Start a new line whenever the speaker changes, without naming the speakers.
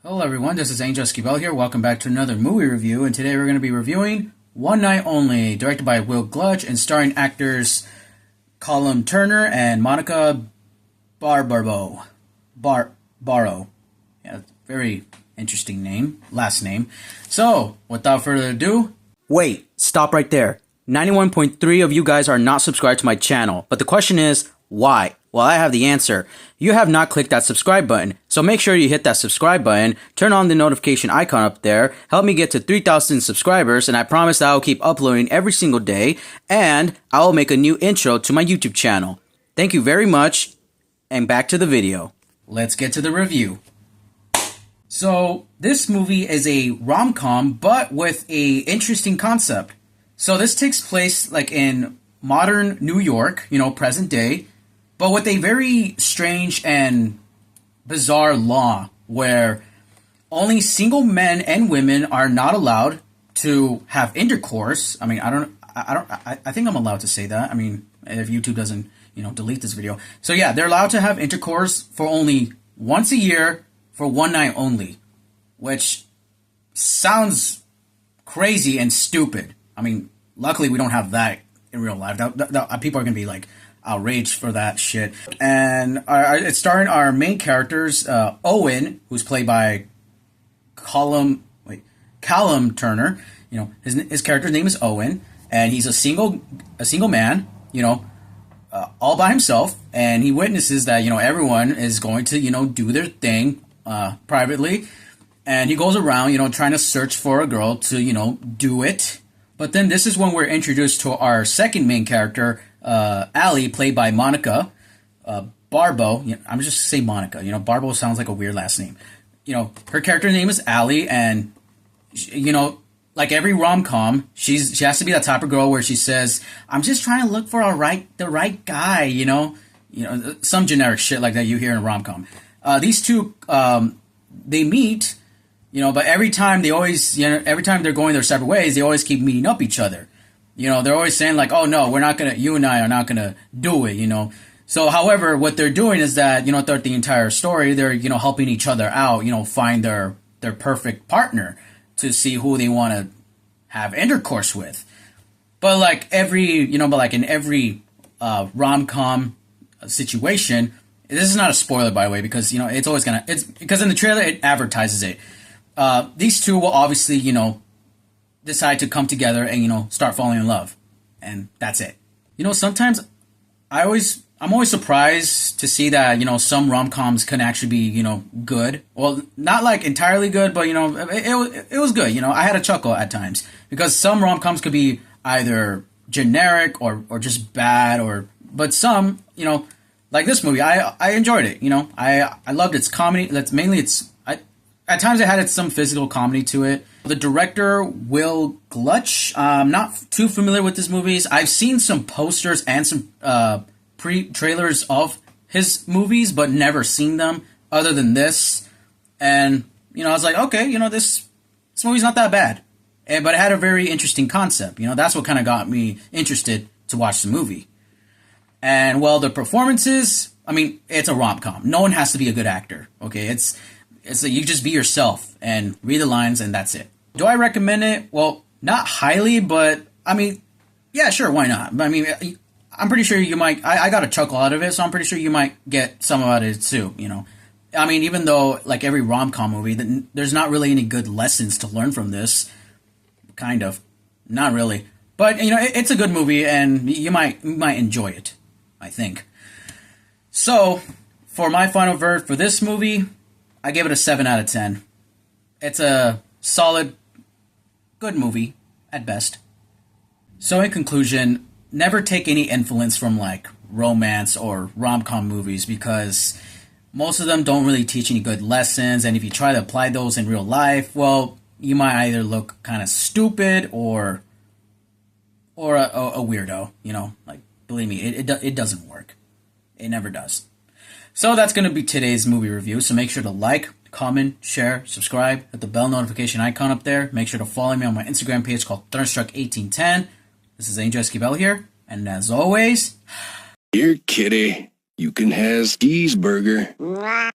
Hello everyone, this is Angel Esquivel here. Welcome back to another movie review, and today we're going to be reviewing One Night Only, directed by Will Glutch and starring actors Callum Turner and Monica Barrow. Yeah, very interesting last name. So, without further ado, wait, stop right there. 91.3 of you guys are not subscribed to my channel, but the question is, why? Well, I have the answer. You have not clicked that subscribe button, so make sure you hit that subscribe button, turn on the notification icon up there, help me get to 3,000 subscribers, and I promise that I will keep uploading every single day, and I will make a new intro to my YouTube channel. Thank you very much, and back to the video. Let's get to the review. So, this movie is a rom-com, but with a interesting concept. So this takes place like in modern New York, present day, but with a very strange and bizarre law where only single men and women are not allowed to have intercourse. I mean, I think I'm allowed to say that. I mean, if YouTube doesn't, delete this video. So yeah, they're allowed to have intercourse for only once a year for one night only, which sounds crazy and stupid. I mean, luckily we don't have that in real life. People are going to be like, outraged for that shit. And it's starring our main characters, Owen, who's played by Callum Turner. His character's name is Owen, and he's a single man, all by himself, and he witnesses that everyone is going to do their thing privately, and he goes around trying to search for a girl to do it. But then this is when we're introduced to our second main character, Allie, played by Monica Barrow. I'm just say Monica. Barrow sounds like a weird last name. Her character name is Allie, and like every rom-com, she has to be that type of girl where she says, "I'm just trying to look for the right guy." Some generic shit like that you hear in a rom-com. These two, they meet. But every time every time they're going their separate ways, they always keep meeting up each other. They're always saying like, "Oh no, you and I are not gonna do it." So, however, what they're doing is that throughout the entire story, they're helping each other out. Find their perfect partner to see who they want to have intercourse with. But like in every rom-com situation, this is not a spoiler by the way, because it's because in the trailer it advertises it. These two will obviously, decide to come together and, start falling in love. And that's it. Sometimes I'm always surprised to see that, some rom-coms can actually be, good. Well, not like entirely good, but, it was good. I had a chuckle at times because some rom-coms could be either generic or just bad but some, like this movie, I enjoyed it. I loved its comedy. At times it had some physical comedy to it. The director, Will Glutch, I'm not too familiar with his movies. I've seen some posters and some pre-trailers of his movies, but never seen them other than this. And, I was like, okay, this movie's not that bad. But it had a very interesting concept. That's what kind of got me interested to watch the movie. And, well, the performances, I mean, it's a rom-com. No one has to be a good actor, okay? It's like you just be yourself and read the lines and that's it. Do I recommend it? Well, not highly, but I mean, yeah, sure, why not? I mean, I'm pretty sure you might. I got a chuckle out of it, so I'm pretty sure you might get some out of it too. I mean, even though like every rom-com movie, there's not really any good lessons to learn from this. Kind of, not really, but it's a good movie and you might enjoy it. I think. So, for my final verdict for this movie, I give it a 7 out of 10. It's a solid, good movie, at best. So in conclusion, never take any influence from like romance or rom-com movies because most of them don't really teach any good lessons, and if you try to apply those in real life, well, you might either look kind of stupid or a weirdo, like, believe me, it doesn't work. It never does. So that's going to be today's movie review. So make sure to like, comment, share, subscribe, hit the bell notification icon up there. Make sure to follow me on my Instagram page called Thunderstruck1810. This is Angel Esquivel here. And as always...
Here, kitty. You can have cheeseburger.